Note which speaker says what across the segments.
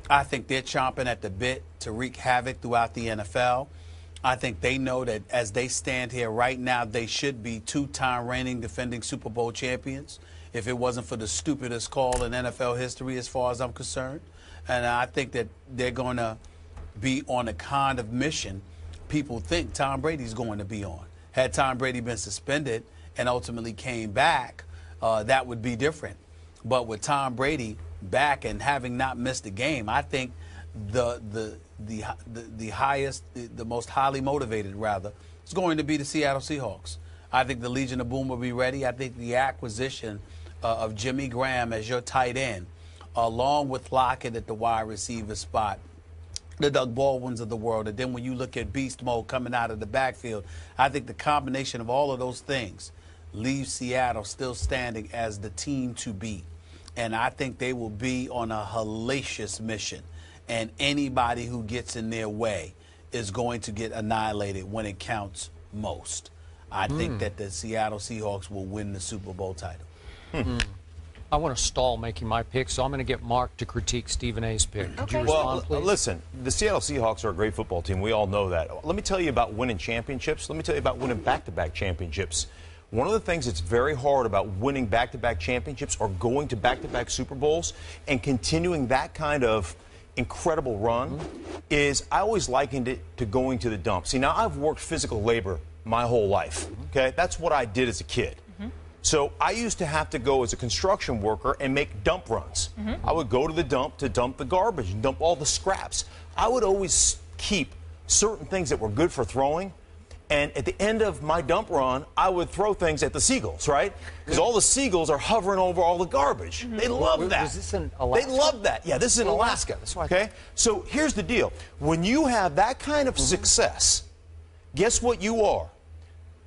Speaker 1: I think they're chomping at the bit to wreak havoc throughout the NFL. I think they know that as they stand here right now, they should be two-time reigning defending Super Bowl champions if it wasn't for the stupidest call in NFL history as far as I'm concerned. And I think that they're going to be on a kind of mission people think Tom Brady's going to be on. Had Tom Brady been suspended and ultimately came back, that would be different. But with Tom Brady back and having not missed a game, I think the most highly motivated, rather, is going to be the Seattle Seahawks. I think the Legion of Boom will be ready. I think the acquisition of Jimmy Graham as your tight end, along with Lockett at the wide receiver spot, the Doug Baldwins of the world, and then when you look at beast mode coming out of the backfield, I think the combination of all of those things leaves Seattle still standing as the team to beat. And I think they will be on a hellacious mission. And anybody who gets in their way is going to get annihilated when it counts most. I think that the Seattle Seahawks will win the Super Bowl title.
Speaker 2: I want to stall making my pick, so I'm going to get Mark to critique Stephen A's pick. Could you respond, please?
Speaker 3: Listen, the Seattle Seahawks are a great football team. We all know that. Let me tell you about winning championships. Let me tell you about winning back-to-back championships. One of the things that's very hard about winning back-to-back championships or going to back-to-back Super Bowls and continuing that kind of incredible run is I always likened it to going to the dump. See, now I've worked physical labor my whole life, okay? That's what I did as a kid. So I used to have to go as a construction worker and make dump runs. I would go to the dump to dump the garbage and dump all the scraps. I would always keep certain things that were good for throwing. And at the end of my dump run, I would throw things at the seagulls, right? Because all the seagulls are hovering over all the garbage. They love that.
Speaker 2: Was this in Alaska?
Speaker 3: They love that. Yeah, this is in Alaska.
Speaker 2: That's why.
Speaker 3: Okay? So here's the deal. When you have that kind of success, guess what you are?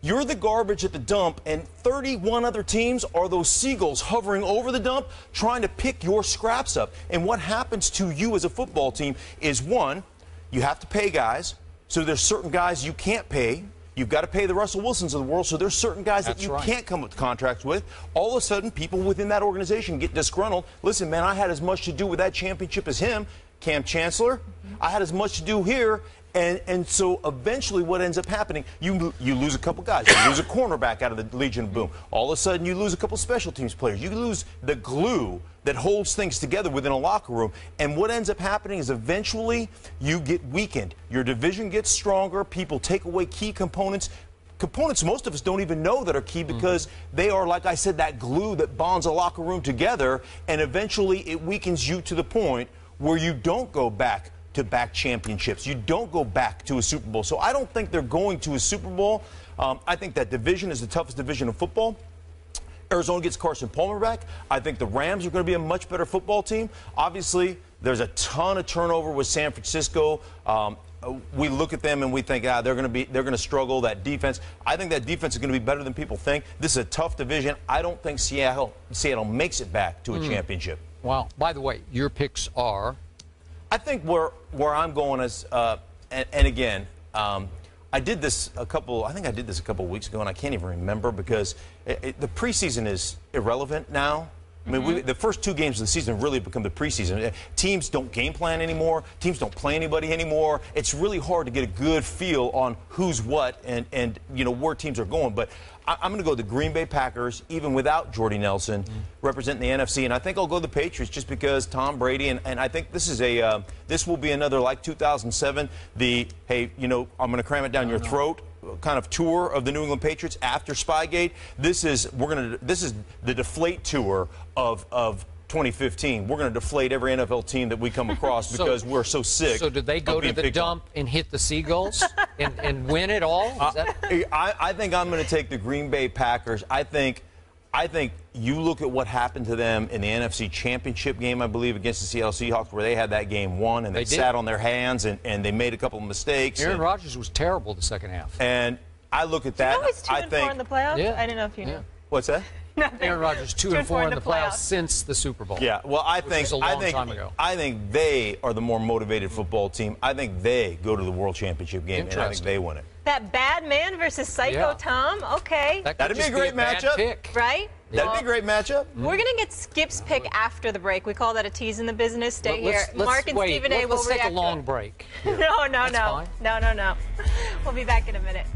Speaker 3: You're the garbage at the dump, and 31 other teams are those seagulls hovering over the dump trying to pick your scraps up. And what happens to you as a football team is, one, you have to pay guys. So there's certain guys you can't pay. You've got to pay the Russell Wilsons of the world, so there's certain guys that you can't come with contracts with. All of a sudden, people within that organization get disgruntled. Listen, man, I had as much to do with that championship as him, Cam Chancellor. I had as much to do here. And so eventually what ends up happening, you lose a couple guys. You lose a cornerback out of the Legion of Boom. All of a sudden you lose a couple special teams players. You lose the glue that holds things together within a locker room. And what ends up happening is eventually you get weakened. Your division gets stronger. People take away key components. Components most of us don't even know that are key because they are, like I said, that glue that bonds a locker room together. And eventually it weakens you to the point where you don't go back to back championships. You don't go back to a Super Bowl. So I don't think they're going to a Super Bowl. I think that division is the toughest division of football. Arizona gets Carson Palmer back. I think the Rams are going to be a much better football team. Obviously, there's a ton of turnover with San Francisco. We look at them and we think, they're going to struggle. That defense, I think that defense is going to be better than people think. This is a tough division. I don't think Seattle makes it back to a championship.
Speaker 2: Wow. By the way, your picks are?
Speaker 3: I think where I'm going is, and again, I did this a couple of weeks ago, and I can't even remember because the preseason is irrelevant now. I mean, the first two games of the season really become the preseason. Teams don't game plan anymore. Teams don't play anybody anymore. It's really hard to get a good feel on who's what and you know where teams are going. But I'm going to go the Green Bay Packers, even without Jordy Nelson, representing the NFC. And I think I'll go the Patriots just because Tom Brady. And I think this is this will be another like 2007. Hey, you know, I'm going to cram it down your throat kind of tour of the New England Patriots after Spygate. This is the deflate tour of 2015. We're going to deflate every NFL team that we come across because we're so sick.
Speaker 2: So did they go to the dump and hit the Seagulls and win it all?
Speaker 3: I think I'm going to take the Green Bay Packers. I think you look at what happened to them in the NFC Championship game, I believe, against the Seattle Seahawks, where they had that game won and they sat on their hands and they made a couple of mistakes.
Speaker 2: Aaron Rodgers was terrible the second half.
Speaker 3: And I look at that.
Speaker 4: You know he's 2-4 in the playoffs?
Speaker 2: Yeah.
Speaker 4: I didn't know if you knew.
Speaker 3: What's that?
Speaker 2: Aaron Rodgers 2-4 in the playoffs since the Super Bowl.
Speaker 3: Yeah, well, I think they are the more motivated football team. I think they go to the World Championship game, and I think they win it.
Speaker 4: That bad man versus Psycho Tom? Okay.
Speaker 3: That'd be a great matchup.
Speaker 4: Right?
Speaker 3: That'd be a great matchup.
Speaker 4: We're going to get Skip's pick after the break. We call that a tease in the business. Stay here. Mark and
Speaker 2: wait,
Speaker 4: Stephen A. will
Speaker 2: Let's take a long break.
Speaker 4: No. We'll be back in a minute.